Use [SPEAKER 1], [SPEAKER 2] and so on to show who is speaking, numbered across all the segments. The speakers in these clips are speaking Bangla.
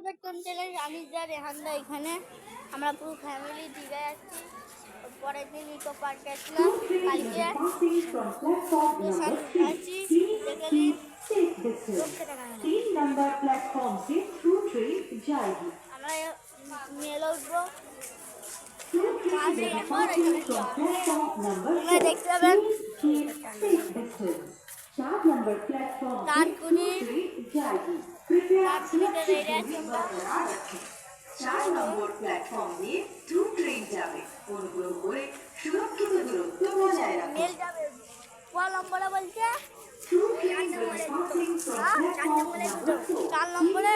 [SPEAKER 1] বেতন চ্যালেঞ্জ আমি যা রেহানদা এখানে আমরা পুরো ফ্যামিলি দীঘায় যাচ্ছি। পরের দিন ইকো পার্কে আসলাম, কালকে আছি দেখলি আমরা মেলে উঠবো। দেখতে পাবেন নম্বরে বলছে 4 নম্বরে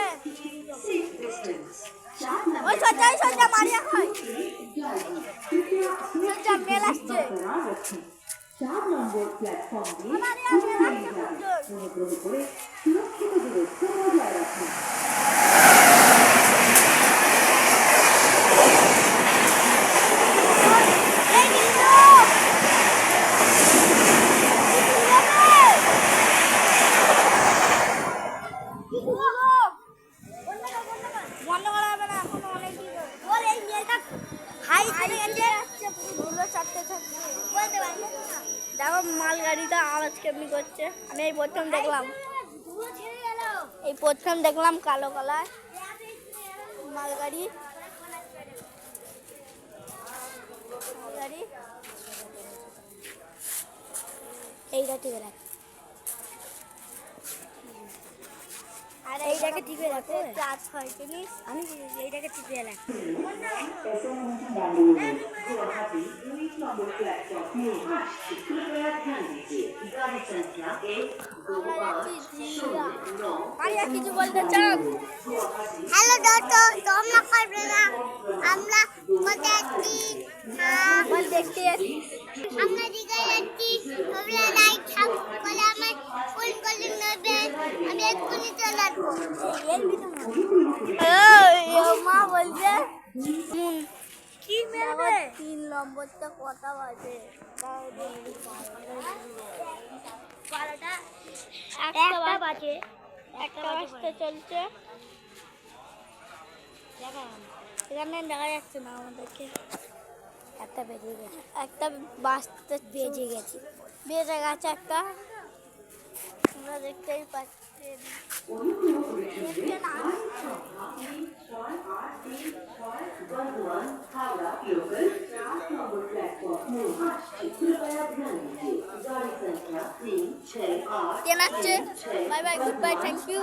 [SPEAKER 1] ওই সোজা মারিয়া হয় সোজা মেল আসছে
[SPEAKER 2] 4 নম্বর প্ল্যাটফর্ম দিয়ে অনুগ্রহ করে সুরক্ষিত দূরত্ব বজায় রাখুন।
[SPEAKER 1] দেখো মালগাড়িটা আওয়াজ কেমনি করছে। আমি এই প্রথম দেখলাম কালো কালার মালগাড়ি। এইটা ঠিক আছে আর এইটাকে টিপে রাখো। চার্জ হয় জিনিস আমি এইটাকে টিপে রাখি। কিছু বলতে চাও?
[SPEAKER 3] হ্যালো দোস্ত, তোমরা করবে না আমরা
[SPEAKER 1] দেখতে
[SPEAKER 3] আমরা দীঘায় যাচ্ছি। তোমরা লাইক সাবস্ক্রাইব করে আমার ফোন করলে নেবে, আমি এক্ষুনি চলে আসবো।
[SPEAKER 1] মা বলছে কি মেরে 3 নম্বরটা কথা বাজে 1টা বাজে চলছে। এখানে দেখা যাচ্ছে না আমাদেরকে। 1টা বেজে গেছে, 1টা বাজতে বেজে গেছে একটা। আমরা দেখতেই পাচ্ছি ট্রেন আসছে। Bye bye, good bye, thank you.